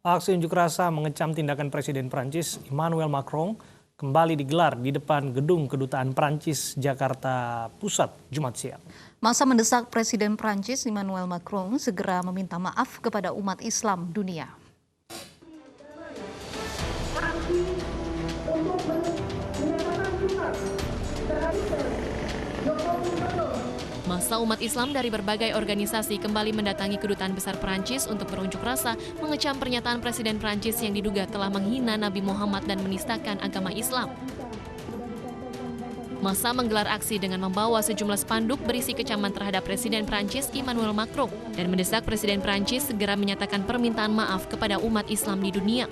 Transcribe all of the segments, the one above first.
Aksi unjuk rasa mengecam tindakan Presiden Prancis Emmanuel Macron kembali digelar di depan gedung Kedutaan Prancis Jakarta Pusat Jumat siang. Massa mendesak Presiden Prancis Emmanuel Macron segera meminta maaf kepada umat Islam dunia. Massa umat Islam dari berbagai organisasi kembali mendatangi Kedutaan Besar Prancis untuk berunjuk rasa mengecam pernyataan Presiden Prancis yang diduga telah menghina Nabi Muhammad dan menistakan agama Islam. Massa menggelar aksi dengan membawa sejumlah spanduk berisi kecaman terhadap Presiden Prancis Emmanuel Macron dan mendesak Presiden Prancis segera menyatakan permintaan maaf kepada umat Islam di dunia.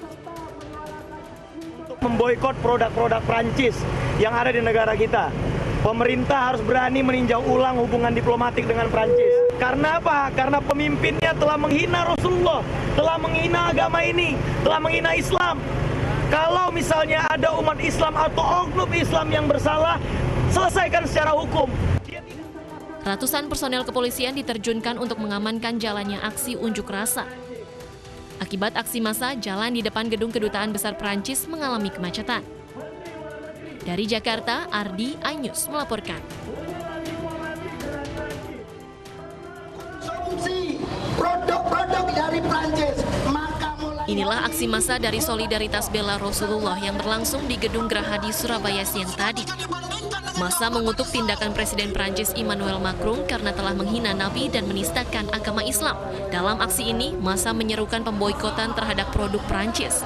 Memboikot produk-produk Prancis yang ada di negara kita. Pemerintah harus berani meninjau ulang hubungan diplomatik dengan Prancis. Karena apa? Karena pemimpinnya telah menghina Rasulullah, telah menghina agama ini, telah menghina Islam. Kalau misalnya ada umat Islam atau oknum Islam yang bersalah, selesaikan secara hukum. Ratusan personel kepolisian diterjunkan untuk mengamankan jalannya aksi unjuk rasa. Akibat aksi massa, jalan di depan gedung Kedutaan Besar Prancis mengalami kemacetan. Dari Jakarta, Ardi, iNews melaporkan. Produk-produk dari Prancis. Inilah aksi massa dari Solidaritas Bela Rasulullah yang berlangsung di Gedung Gerahadi Surabaya siang tadi. Massa mengutuk tindakan Presiden Prancis Emmanuel Macron karena telah menghina Nabi dan menistakan agama Islam. Dalam aksi ini, massa menyerukan pemboikotan terhadap produk Prancis.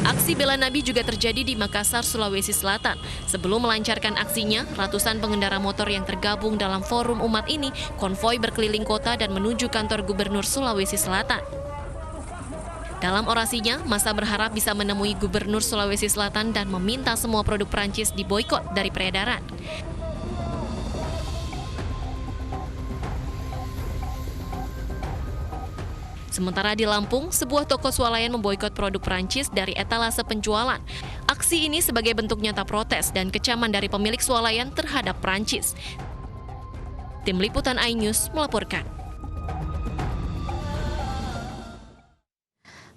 Aksi bela Nabi juga terjadi di Makassar, Sulawesi Selatan. Sebelum melancarkan aksinya, ratusan pengendara motor yang tergabung dalam forum umat ini konvoi berkeliling kota dan menuju kantor Gubernur Sulawesi Selatan. Dalam orasinya, massa berharap bisa menemui Gubernur Sulawesi Selatan dan meminta semua produk Prancis diboikot dari peredaran. Sementara di Lampung, sebuah toko swalayan memboikot produk Prancis dari etalase penjualan. Aksi ini sebagai bentuk nyata protes dan kecaman dari pemilik swalayan terhadap Prancis. Tim Liputan iNews melaporkan.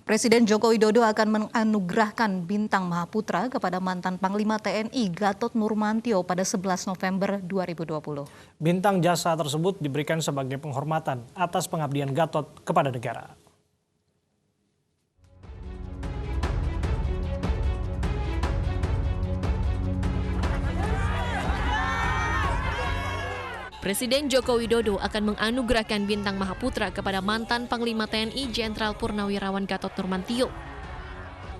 Presiden Joko Widodo akan menganugerahkan Bintang Mahaputra kepada mantan Panglima TNI Gatot Nurmantio pada 11 November 2020. Bintang jasa tersebut diberikan sebagai penghormatan atas pengabdian Gatot kepada negara. Presiden Joko Widodo akan menganugerahkan Bintang Mahaputra kepada mantan Panglima TNI Jenderal Purnawirawan Gatot Nurmantio.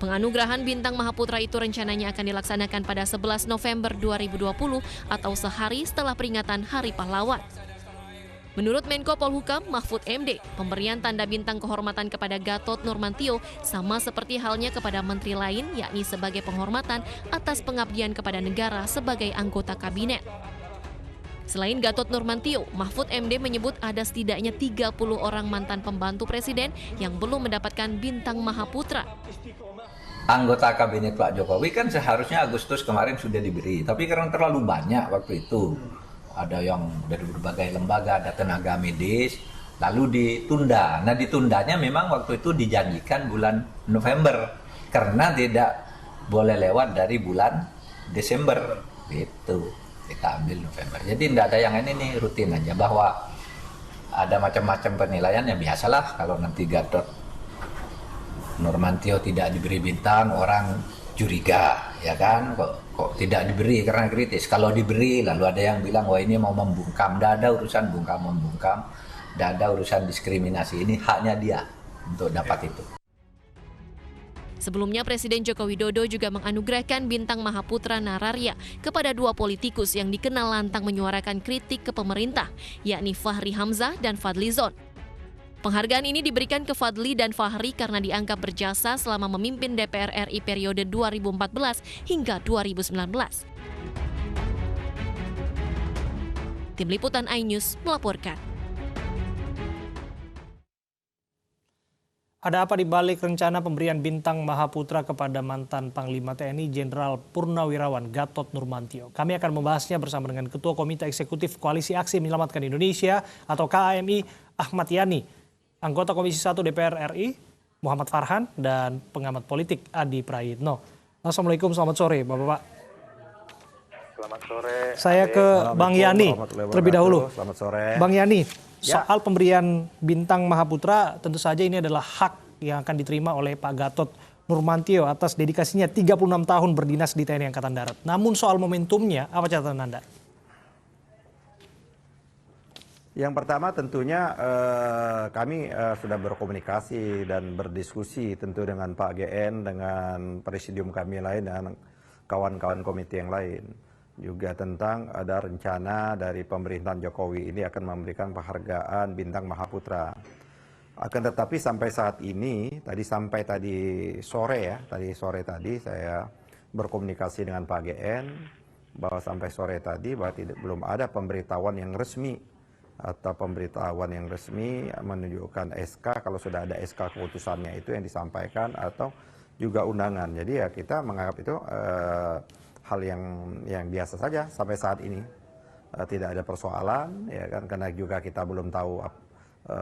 Penganugerahan Bintang Mahaputra itu rencananya akan dilaksanakan pada 11 November 2020 atau sehari setelah peringatan Hari Pahlawan. Menurut Menko Polhukam Mahfud MD, pemberian tanda bintang kehormatan kepada Gatot Nurmantio sama seperti halnya kepada menteri lain, yakni sebagai penghormatan atas pengabdian kepada negara sebagai anggota kabinet. Selain Gatot Nurmantio, Mahfud MD menyebut ada setidaknya 30 orang mantan pembantu presiden yang belum mendapatkan Bintang Mahaputra. Anggota kabinet Pak Jokowi kan seharusnya Agustus kemarin sudah diberi, tapi karena terlalu banyak waktu itu, ada yang dari berbagai lembaga, ada tenaga medis, lalu ditunda. Nah ditundanya memang waktu itu dijanjikan bulan November, karena tidak boleh lewat dari bulan Desember, gitu. Kita ambil November. Jadi tidak ada yang ini nih, rutin aja, bahwa ada macam-macam penilaian yang biasalah kalau nanti Gatot Nurmantio tidak diberi bintang, orang curiga, ya kan, kok tidak diberi karena kritis. Kalau diberi lalu ada yang bilang wah ini mau membungkam. Tidak ada urusan bungkam membungkam, tidak ada urusan diskriminasi, ini haknya dia untuk dapat itu. Sebelumnya Presiden Joko Widodo juga menganugerahkan Bintang Mahaputra Nararya kepada dua politikus yang dikenal lantang menyuarakan kritik ke pemerintah, yakni Fahri Hamzah dan Fadly Zon. Penghargaan ini diberikan ke Fadly dan Fahri karena dianggap berjasa selama memimpin DPR RI periode 2014 hingga 2019. Tim Liputan iNews melaporkan. Ada apa di balik rencana pemberian bintang Mahaputra kepada mantan Panglima TNI Jenderal Purnawirawan Gatot Nurmantio? Kami akan membahasnya bersama dengan Ketua Komite Eksekutif Koalisi Aksi Menyelamatkan Indonesia atau KAMI Ahmad Yani, anggota Komisi 1 DPR RI Muhammad Farhan, dan pengamat politik Adi Prayitno. Assalamualaikum, selamat sore Bapak-Bapak. Selamat sore. Saya ke Bang Yani terlebih dahulu. Selamat sore. Bang Yani, soal pemberian bintang Mahaputra, tentu saja ini adalah hak yang akan diterima oleh Pak Gatot Nurmantio atas dedikasinya 36 tahun berdinas di TNI Angkatan Darat. Namun soal momentumnya, apa catatan Anda? Yang pertama tentunya kami sudah berkomunikasi dan berdiskusi tentu dengan Pak GN, dengan presidium kami lain dan kawan-kawan komite yang lain. Juga tentang ada rencana dari pemerintahan Jokowi ini akan memberikan penghargaan bintang Mahaputra. Akan tetapi sampai saat ini, tadi sore saya berkomunikasi dengan Pak GN bahwa sampai sore tadi bahwa belum ada pemberitahuan yang resmi atau pemberitahuan yang resmi menunjukkan SK, kalau sudah ada SK keputusannya itu yang disampaikan atau juga undangan. Jadi ya kita menganggap itu hal yang biasa saja sampai saat ini, tidak ada persoalan ya kan, karena juga kita belum tahu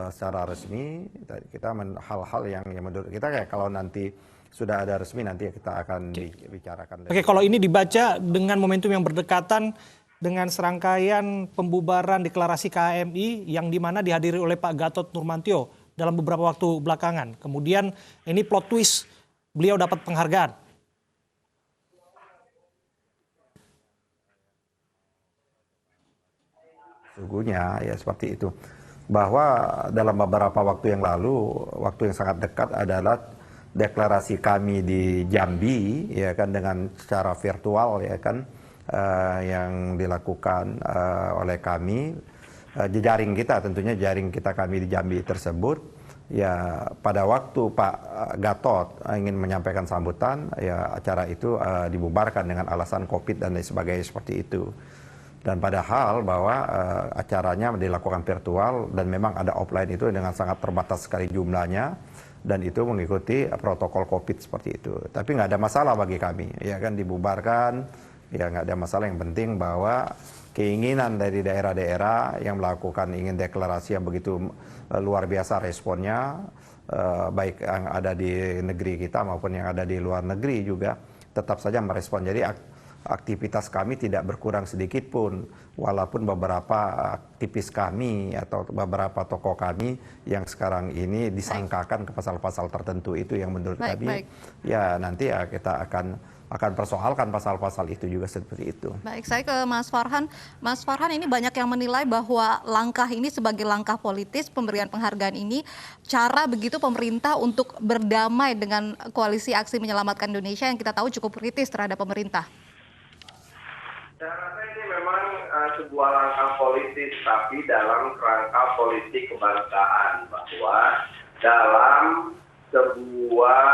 secara resmi. Kita hal-hal yang menurut kita kayak kalau nanti sudah ada resmi nanti kita akan bicarakan. Oke, kalau ini dibaca dengan momentum yang berdekatan dengan serangkaian pembubaran deklarasi KAMI yang dimana dihadiri oleh Pak Gatot Nurmantio dalam beberapa waktu belakangan. Kemudian ini plot twist, beliau dapat penghargaan. Sesungguhnya ya seperti itu, bahwa dalam beberapa waktu yang lalu, waktu yang sangat dekat adalah deklarasi kami di Jambi ya kan, dengan secara virtual ya kan, yang dilakukan oleh kami, jejaring kita tentunya, jaring kita kami di Jambi tersebut ya. Pada waktu Pak Gatot ingin menyampaikan sambutan ya, acara itu dibubarkan dengan alasan COVID dan lain sebagainya seperti itu. Dan padahal bahwa acaranya dilakukan virtual dan memang ada offline itu dengan sangat terbatas sekali jumlahnya dan itu mengikuti protokol COVID seperti itu. Tapi nggak ada masalah bagi kami, ya kan, dibubarkan, ya nggak ada masalah. Yang penting bahwa keinginan dari daerah-daerah yang melakukan ingin deklarasi yang begitu luar biasa responnya, baik yang ada di negeri kita maupun yang ada di luar negeri juga tetap saja merespon. Jadi aktivitas kami tidak berkurang sedikit pun, walaupun beberapa aktivis kami atau beberapa tokoh kami yang sekarang ini disangkakan ke pasal-pasal tertentu itu yang menurut kami ya nanti ya kita akan persoalkan pasal-pasal itu juga seperti itu. Baik, saya ke Mas Farhan. Mas Farhan, ini banyak yang menilai bahwa langkah ini sebagai langkah politis, pemberian penghargaan ini cara begitu pemerintah untuk berdamai dengan koalisi Aksi Menyelamatkan Indonesia yang kita tahu cukup kritis terhadap pemerintah. Saya rasa ini memang sebuah langkah politis, tapi dalam kerangka politik kebangsaan, bahwa dalam sebuah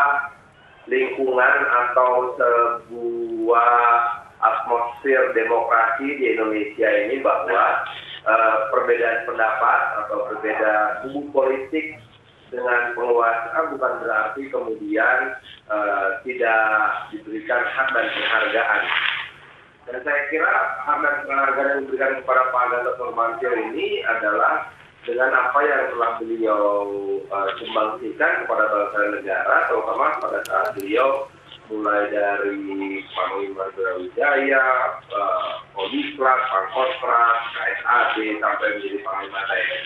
lingkungan atau sebuah atmosfer demokrasi di Indonesia ini, bahwa perbedaan pendapat atau berbeda kubu politik dengan penguasa bukan berarti kemudian tidak diberikan hak dan penghargaan. Dan saya kira hak dan penghargaan yang diberikan kepada Pak Gatot Nurmantio ini adalah dengan apa yang telah beliau sumbangsikan kepada bangsa dan negara, terutama pada saat beliau mulai dari Panglima Brawijaya, Kodislat, Pangkostrat, KSAD, sampai menjadi Panglima TNI.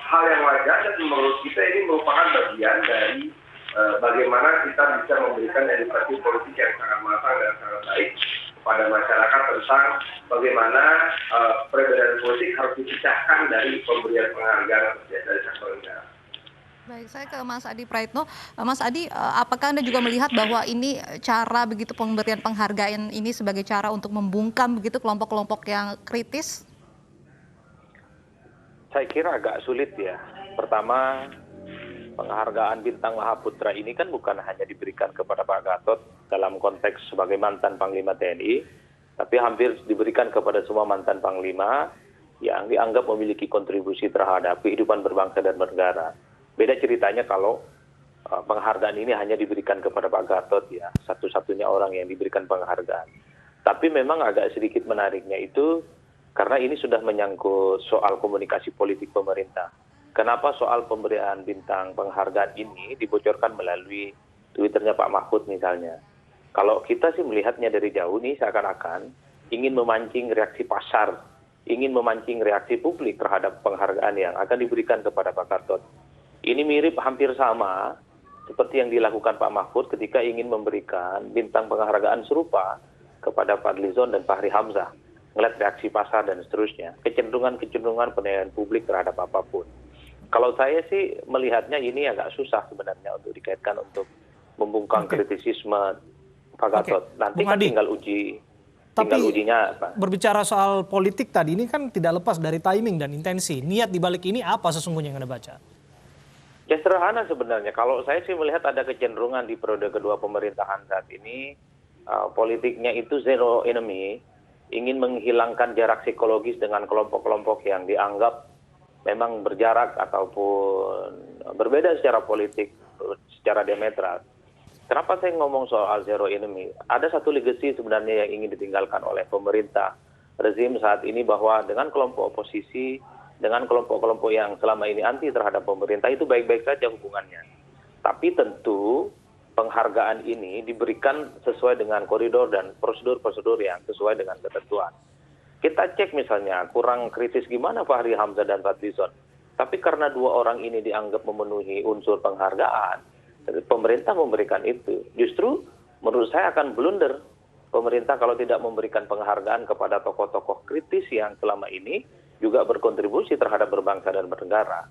Hal yang wajar dan menurut kita ini merupakan bagian dari bagaimana kita bisa memberikan edukasi politik yang sangat matang dan sangat baik kepada masyarakat tentang bagaimana perbedaan politik harus dipisahkan dari pemberian penghargaan dari sektor negara. Baik, saya ke Mas Adi Prayitno. Mas Adi, apakah Anda juga melihat bahwa ini cara begitu pemberian penghargaan ini sebagai cara untuk membungkam begitu kelompok-kelompok yang kritis? Saya kira agak sulit ya. Pertama, penghargaan bintang Mahaputra ini kan bukan hanya diberikan kepada Pak Gatot dalam konteks sebagai mantan Panglima TNI, tapi hampir diberikan kepada semua mantan Panglima yang dianggap memiliki kontribusi terhadap kehidupan berbangsa dan bernegara. Beda ceritanya kalau penghargaan ini hanya diberikan kepada Pak Gatot ya, satu-satunya orang yang diberikan penghargaan. Tapi memang agak sedikit menariknya itu karena ini sudah menyangkut soal komunikasi politik pemerintah. Kenapa soal pemberian bintang penghargaan ini dibocorkan melalui Twitternya Pak Mahfud misalnya. Kalau kita sih melihatnya dari jauh nih seakan-akan ingin memancing reaksi pasar, ingin memancing reaksi publik terhadap penghargaan yang akan diberikan kepada Pak Gatot. Ini mirip hampir sama seperti yang dilakukan Pak Mahfud ketika ingin memberikan bintang penghargaan serupa kepada Fadlizon dan Fahri Hamzah. Ngelihat reaksi pasar dan seterusnya. Kecenderungan penilaian publik terhadap apapun. Kalau saya sih melihatnya ini agak susah sebenarnya untuk dikaitkan untuk membungkam kritisisme Pak Gatot. Nanti kan tinggal ujinya apa. Berbicara soal politik tadi ini kan tidak lepas dari timing dan intensi. Niat dibalik ini apa sesungguhnya yang Anda baca? Ya sederhana sebenarnya. Kalau saya sih melihat ada kecenderungan di periode kedua pemerintahan saat ini, politiknya itu zero enemy, ingin menghilangkan jarak psikologis dengan kelompok-kelompok yang dianggap memang berjarak ataupun berbeda secara politik, secara diametral. Kenapa saya ngomong soal zero enemy? Ada satu legacy sebenarnya yang ingin ditinggalkan oleh pemerintah rezim saat ini bahwa dengan kelompok oposisi, dengan kelompok-kelompok yang selama ini anti terhadap pemerintah itu baik-baik saja hubungannya. Tapi tentu penghargaan ini diberikan sesuai dengan koridor dan prosedur-prosedur yang sesuai dengan ketentuan. Kita cek misalnya kurang kritis gimana Fahri Hamzah dan Fadlizon. Tapi karena dua orang ini dianggap memenuhi unsur penghargaan, pemerintah memberikan itu. Justru menurut saya akan blunder pemerintah kalau tidak memberikan penghargaan kepada tokoh-tokoh kritis yang selama ini juga berkontribusi terhadap berbangsa dan bernegara.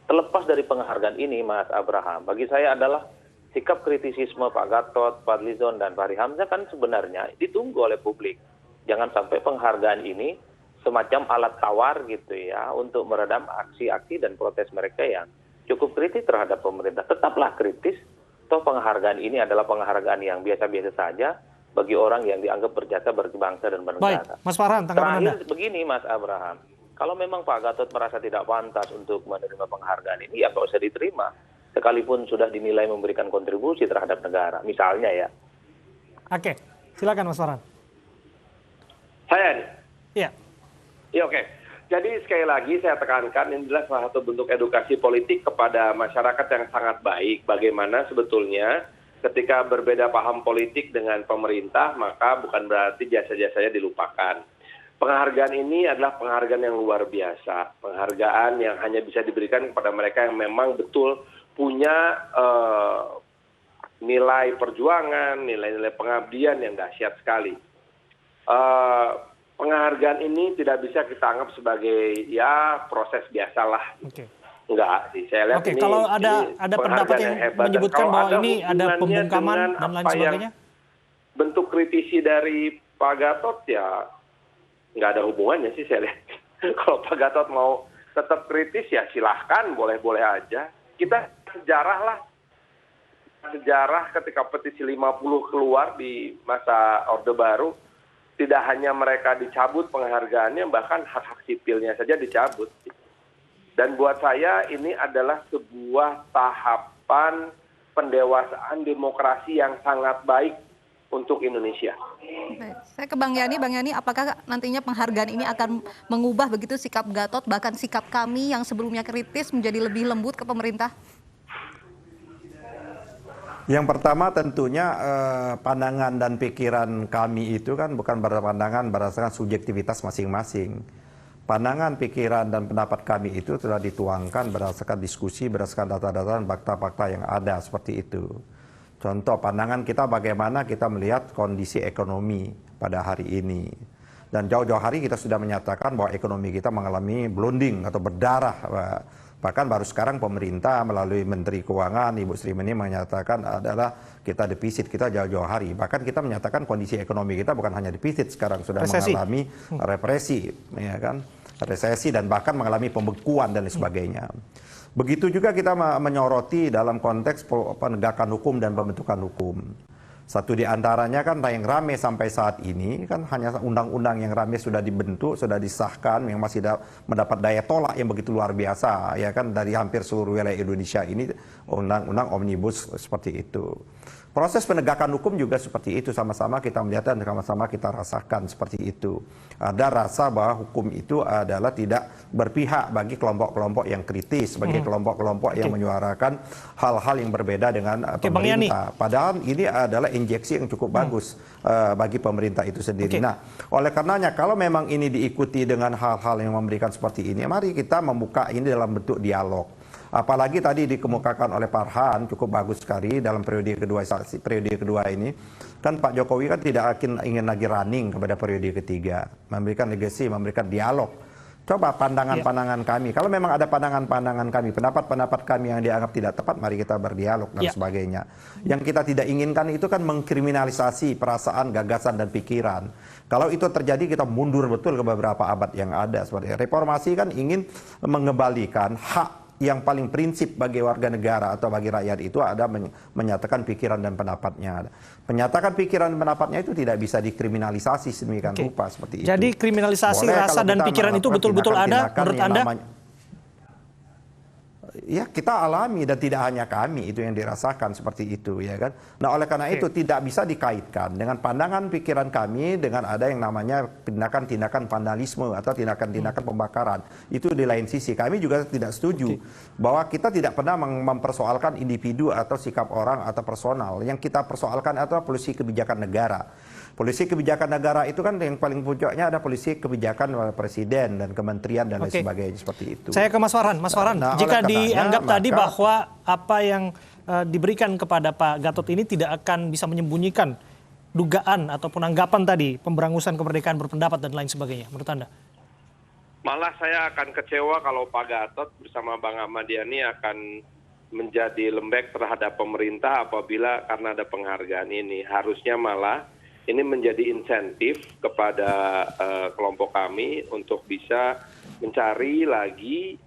Terlepas dari penghargaan ini, Mas Abraham, bagi saya adalah sikap kritisisme Pak Gatot, Fadlizon, dan Fahri Hamzah kan sebenarnya ditunggu oleh publik. Jangan sampai penghargaan ini semacam alat tawar gitu ya untuk meredam aksi-aksi dan protes mereka yang cukup kritis terhadap pemerintah. Tetaplah kritis, toh penghargaan ini adalah penghargaan yang biasa-biasa saja bagi orang yang dianggap berjasa bagi bangsa dan bernegara. Baik, Mas Farhan, tanggapan Anda. Terakhir begini Mas Abraham, kalau memang Pak Gatot merasa tidak pantas untuk menerima penghargaan ini, ya nggak usah diterima. Sekalipun sudah dinilai memberikan kontribusi terhadap negara, misalnya ya. Oke, silakan Mas Farhan. Saya nih. Iya. Ya oke. Jadi sekali lagi saya tekankan ini adalah salah satu bentuk edukasi politik kepada masyarakat yang sangat baik. Bagaimana sebetulnya ketika berbeda paham politik dengan pemerintah, maka bukan berarti jasa-jasanya dilupakan. Penghargaan ini adalah penghargaan yang luar biasa. Penghargaan yang hanya bisa diberikan kepada mereka yang memang betul punya nilai perjuangan, nilai-nilai pengabdian yang dahsyat sekali. Penghargaan ini tidak bisa kita anggap sebagai ya proses biasalah. Oke. Enggak sih, saya lihat ini. Kalau ada pendapat yang menyebutkan bahwa ini ada pembungkaman dan lain sebagainya. Bentuk kritisi dari Pak Gatot ya nggak ada hubungannya sih saya lihat. Kalau Pak Gatot mau tetap kritis ya silahkan, boleh-boleh aja. Kita sejarah ketika petisi 50 keluar di masa Orde Baru, tidak hanya mereka dicabut penghargaannya, bahkan hak-hak sipilnya saja dicabut. Dan buat saya ini adalah sebuah tahapan pendewasaan demokrasi yang sangat baik untuk Indonesia. Baik. Saya ke Bang Yani, apakah nantinya penghargaan ini akan mengubah begitu sikap Gatot, bahkan sikap kami yang sebelumnya kritis menjadi lebih lembut ke pemerintah? Yang pertama tentunya pandangan dan pikiran kami itu kan bukan berpandangan berdasarkan subjektivitas masing-masing. Pandangan, pikiran, dan pendapat kami itu telah dituangkan berdasarkan diskusi, berdasarkan data-data dan fakta-fakta yang ada seperti itu. Contoh pandangan kita bagaimana kita melihat kondisi ekonomi pada hari ini. Dan jauh-jauh hari kita sudah menyatakan bahwa ekonomi kita mengalami blunding atau berdarah. Bahkan baru sekarang pemerintah melalui Menteri Keuangan, Ibu Sri Mulyani menyatakan adalah kita defisit kita jauh-jauh hari. Bahkan kita menyatakan kondisi ekonomi kita bukan hanya defisit, sekarang sudah mengalami represi, ya kan, resesi dan bahkan mengalami pembekuan dan sebagainya. Begitu juga kita menyoroti dalam konteks penegakan hukum dan pembentukan hukum. Satu di antaranya kan yang rame sampai saat ini kan hanya undang-undang yang rame sudah dibentuk, sudah disahkan, yang masih mendapat daya tolak yang begitu luar biasa, ya kan, dari hampir seluruh wilayah Indonesia ini, undang-undang omnibus seperti itu. Proses penegakan hukum juga seperti itu, sama-sama kita melihat dan sama-sama kita rasakan seperti itu. Ada rasa bahwa hukum itu adalah tidak berpihak bagi kelompok-kelompok yang kritis, bagi kelompok-kelompok yang menyuarakan hal-hal yang berbeda dengan pemerintah. Padahal ini adalah injeksi yang cukup bagus bagi pemerintah itu sendiri. Nah, oleh karenanya kalau memang ini diikuti dengan hal-hal yang memberikan seperti ini, mari kita membuka ini dalam bentuk dialog. Apalagi tadi dikemukakan oleh Farhan cukup bagus sekali dalam periode kedua ini, kan Pak Jokowi kan tidak ingin lagi running kepada periode ketiga, memberikan legacy, memberikan dialog. Coba pandangan-pandangan kami, kalau memang ada pandangan-pandangan kami, pendapat-pendapat kami yang dianggap tidak tepat, mari kita berdialog dan sebagainya. Yang kita tidak inginkan itu kan mengkriminalisasi perasaan, gagasan, dan pikiran. Kalau itu terjadi, kita mundur betul ke beberapa abad yang ada. Seperti reformasi kan ingin mengembalikan hak yang paling prinsip bagi warga negara atau bagi rakyat itu ada menyatakan pikiran dan pendapatnya. Menyatakan pikiran dan pendapatnya itu tidak bisa dikriminalisasi sedemikian rupa seperti itu. Jadi kriminalisasi rasa dan pikiran itu betul-betul ada menurut Anda? Ya, kita alami dan tidak hanya kami itu yang dirasakan seperti itu, ya kan. Nah, oleh karena itu tidak bisa dikaitkan dengan pandangan pikiran kami dengan ada yang namanya tindakan-tindakan vandalisme atau tindakan-tindakan pembakaran. Itu di lain sisi kami juga tidak setuju bahwa kita tidak pernah mempersoalkan individu atau sikap orang atau personal. Yang kita persoalkan adalah polisi kebijakan negara. Polisi kebijakan negara itu kan yang paling puncaknya ada polisi kebijakan presiden dan kementerian dan lain sebagainya seperti itu. Saya ke Mas Farhan. Mas Farhan, jika dianggap tadi bahwa apa yang diberikan kepada Pak Gatot ini tidak akan bisa menyembunyikan dugaan ataupun anggapan tadi pemberangusan kemerdekaan berpendapat dan lain sebagainya, menurut Anda? Malah saya akan kecewa kalau Pak Gatot bersama Bang Ahmad Yani akan menjadi lembek terhadap pemerintah apabila karena ada penghargaan ini. Harusnya malah ini menjadi insentif kepada kelompok kami untuk bisa mencari lagi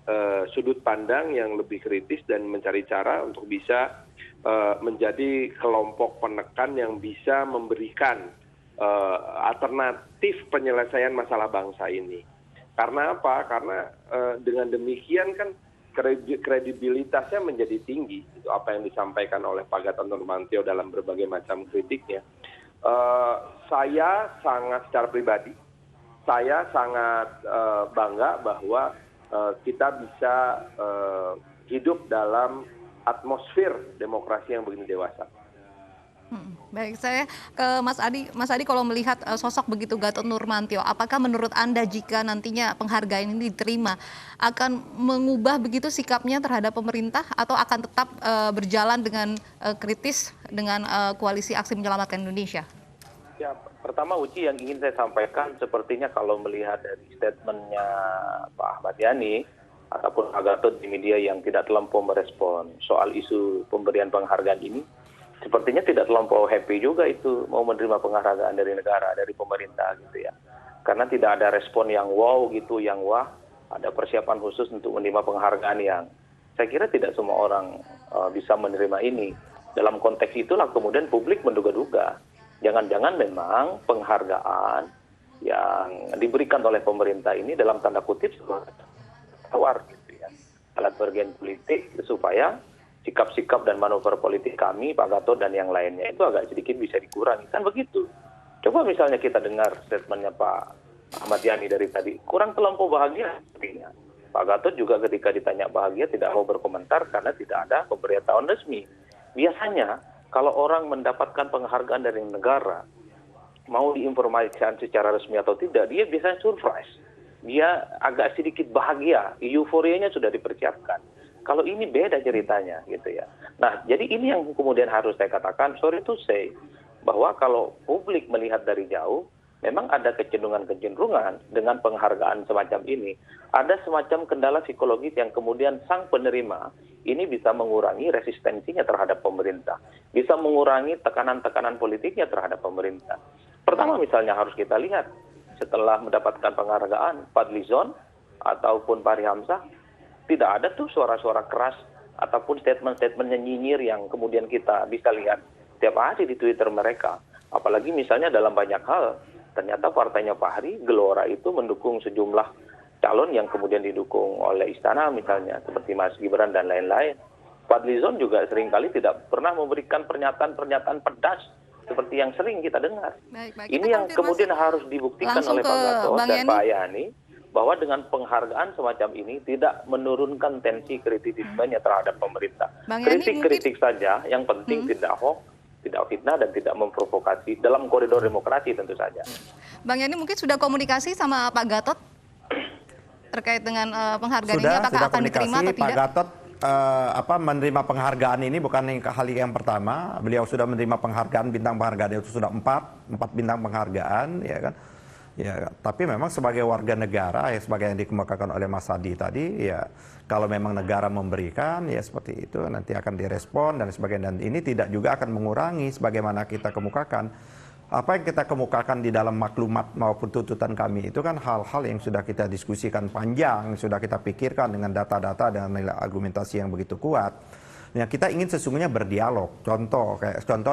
sudut pandang yang lebih kritis dan mencari cara untuk bisa menjadi kelompok penekan yang bisa memberikan alternatif penyelesaian masalah bangsa ini. Karena apa? Karena dengan demikian kan kredibilitasnya menjadi tinggi. Itu apa yang disampaikan oleh Pak Gatot Nurmantio dalam berbagai macam kritiknya. Saya sangat secara pribadi, saya sangat bangga bahwa kita bisa hidup dalam atmosfer demokrasi yang begini dewasa. Baik, saya ke Mas Adi. Mas Adi, kalau melihat sosok begitu Gatot Nurmantio, apakah menurut Anda jika nantinya penghargaan ini diterima akan mengubah begitu sikapnya terhadap pemerintah atau akan tetap berjalan dengan kritis dengan koalisi aksi menyelamatkan Indonesia? Ya, pertama Uci yang ingin saya sampaikan sepertinya kalau melihat dari statementnya Pak Ahmad Yani ataupun Pak Gatot di media yang tidak terlampau merespon soal isu pemberian penghargaan ini, sepertinya tidak terlampau happy juga itu mau menerima penghargaan dari negara, dari pemerintah gitu ya. Karena tidak ada respon yang wow gitu, yang wah, ada persiapan khusus untuk menerima penghargaan yang saya kira tidak semua orang bisa menerima ini. Dalam konteks itulah kemudian publik menduga-duga. Jangan-jangan memang penghargaan yang diberikan oleh pemerintah ini dalam tanda kutip tawar gitu ya. Alat bergen politik supaya sikap-sikap dan manuver politik kami, Pak Gatot dan yang lainnya itu agak sedikit bisa dikurangi. Kan begitu. Coba misalnya kita dengar statementnya Pak Ahmad Yani dari tadi. Kurang terlampau bahagia sepertinya. Pak Gatot juga ketika ditanya bahagia tidak mau berkomentar karena tidak ada pemberitahuan resmi. Biasanya kalau orang mendapatkan penghargaan dari negara, mau diinformasikan secara resmi atau tidak, dia biasanya surprise. Dia agak sedikit bahagia, euforianya sudah dipersiapkan. Kalau ini beda ceritanya gitu ya. Nah, jadi ini yang kemudian harus saya katakan, sorry to say, bahwa kalau publik melihat dari jauh, memang ada kecenderungan dengan penghargaan semacam ini. Ada semacam kendala psikologis yang kemudian sang penerima ini bisa mengurangi resistensinya terhadap pemerintah. Bisa mengurangi tekanan-tekanan politiknya terhadap pemerintah. Pertama misalnya harus kita lihat, setelah mendapatkan penghargaan Fadlizon ataupun Fahri Hamzah, tidak ada tuh suara-suara keras ataupun statement-statement nyinyir yang kemudian kita bisa lihat tiap hari di Twitter mereka. Apalagi misalnya dalam banyak hal, ternyata partainya Fahri, Gelora itu mendukung sejumlah calon yang kemudian didukung oleh Istana misalnya, seperti Mas Gibran dan lain-lain. Fadlizon juga seringkali tidak pernah memberikan pernyataan-pernyataan pedas seperti yang sering kita dengar. Baik, ini yang kemudian harus dibuktikan oleh Pak Gatot dan Pak Yani, bahwa dengan penghargaan semacam ini tidak menurunkan tensi kritisismenya terhadap pemerintah. Kritik-kritik saja, yang penting tidak hoax, tidak fitnah, dan tidak memprovokasi dalam koridor demokrasi tentu saja. Bang Yani mungkin sudah komunikasi sama Pak Gatot terkait dengan penghargaan ini, apakah akan diterima atau tidak? Pak Gatot menerima penghargaan ini bukan hal yang pertama. Beliau sudah menerima penghargaan, bintang penghargaan itu sudah 4 bintang penghargaan, ya kan. Ya, tapi memang sebagai warga negara, ya sebagai yang dikemukakan oleh Mas Adi tadi, ya kalau memang negara memberikan, ya seperti itu nanti akan direspon dan sebagainya. Dan ini tidak juga akan mengurangi sebagaimana kita kemukakan. Apa yang kita kemukakan di dalam maklumat maupun tuntutan kami itu kan hal-hal yang sudah kita diskusikan panjang, sudah kita pikirkan dengan data-data dan nilai argumentasi yang begitu kuat. Nah, kita ingin sesungguhnya berdialog. Contoh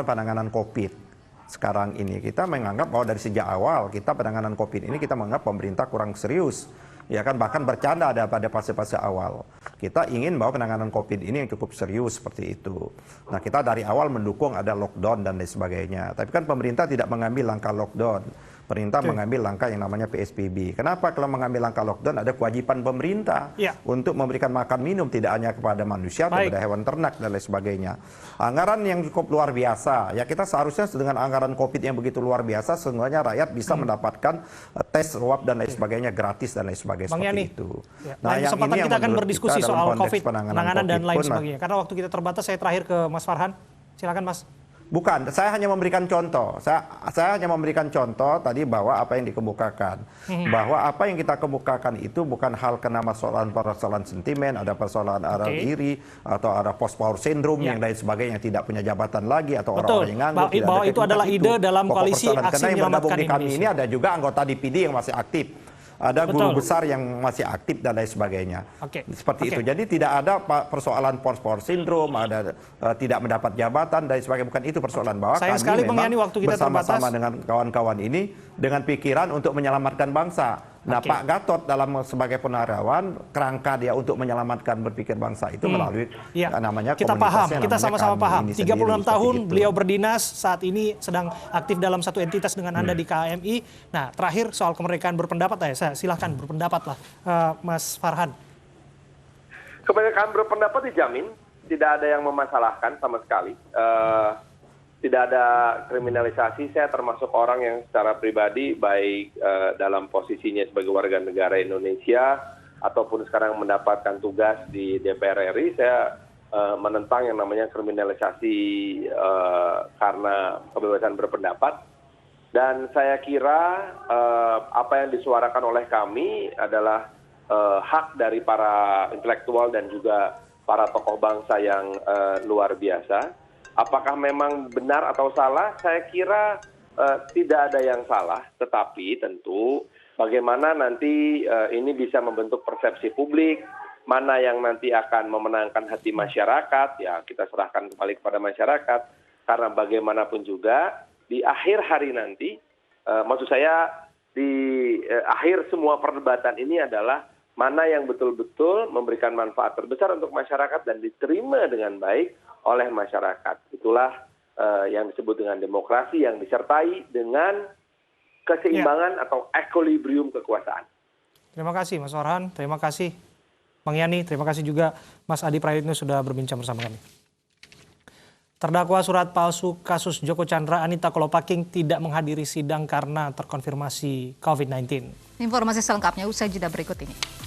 penanganan COVID. Sekarang ini kita menganggap bahwa dari sejak awal kita penanganan COVID ini kita menganggap pemerintah kurang serius, ya kan, bahkan bercanda ada pada fase-fase awal. Kita ingin bahwa penanganan COVID ini yang cukup serius seperti itu. Nah, kita dari awal mendukung ada lockdown dan lain sebagainya. Tapi kan pemerintah tidak mengambil langkah lockdown. Perintah mengambil langkah yang namanya PSBB. Kenapa? Kalau mengambil langkah lockdown ada kewajiban pemerintah untuk memberikan makan minum tidak hanya kepada manusia, kepada hewan ternak dan lain sebagainya. Anggaran yang cukup luar biasa. Ya kita seharusnya dengan anggaran COVID yang begitu luar biasa, sesungguhnya rakyat bisa mendapatkan tes swab dan lain sebagainya gratis dan lain sebagainya seperti itu. Ya. Nah, yang kesempatan ini kita akan berdiskusi soal COVID, penanganan dan lain sebagainya. Karena waktu kita terbatas, saya terakhir ke Mas Farhan. Silakan Mas. Bukan, saya hanya memberikan contoh. Saya hanya memberikan contoh tadi bahwa apa yang dikemukakan. Bahwa apa yang kita kemukakan itu bukan hal kena persoalan sentimen, ada persoalan iri, atau ada post power syndrome yang lain sebagainya, yang tidak punya jabatan lagi, atau orang-orang yang nganggur. Bahwa itu adalah ide dalam koalisi aksi menyelamatkan Indonesia. Kami ini ada juga anggota DPD yang masih aktif. Ada guru besar yang masih aktif dan lain sebagainya. Seperti itu. Jadi tidak ada persoalan post-power syndrome, ada tidak mendapat jabatan dan sebagainya. Bukan itu persoalan. Bahwa kami memang bersama-sama dengan kawan-kawan ini dengan pikiran untuk menyelamatkan bangsa. Nah, Pak Gatot sebagai purnawirawan, kerangka dia untuk menyelamatkan berpikir bangsa itu melalui namanya kita paham, kita sama-sama paham. 36 tahun beliau berdinas, saat ini sedang aktif dalam satu entitas dengan Anda di KMI. Nah, terakhir soal kemerdekaan berpendapat, saya silahkan berpendapat lah, Mas Farhan. Kemerdekaan berpendapat dijamin, tidak ada yang memasalahkan sama sekali. Tidak ada kriminalisasi. Saya termasuk orang yang secara pribadi, baik dalam posisinya sebagai warga negara Indonesia ataupun sekarang mendapatkan tugas di DPR RI, saya menentang yang namanya kriminalisasi karena kebebasan berpendapat. Dan saya kira apa yang disuarakan oleh kami adalah hak dari para intelektual dan juga para tokoh bangsa yang luar biasa. Apakah memang benar atau salah? Saya kira tidak ada yang salah, tetapi tentu bagaimana nanti ini bisa membentuk persepsi publik, mana yang nanti akan memenangkan hati masyarakat, ya kita serahkan kembali kepada masyarakat, karena bagaimanapun juga di akhir hari nanti, maksud saya di akhir semua perdebatan ini adalah mana yang betul-betul memberikan manfaat terbesar untuk masyarakat dan diterima dengan baik oleh masyarakat. Itulah yang disebut dengan demokrasi yang disertai dengan keseimbangan atau equilibrium kekuasaan. Terima kasih Mas Farhan, terima kasih Bang Yani, terima kasih juga Mas Adi Prayitno sudah berbincang bersama kami. Terdakwa surat palsu kasus Joko Chandra Anita Kolopaking tidak menghadiri sidang karena terkonfirmasi COVID-19. Informasi selengkapnya usai jeda berikut ini.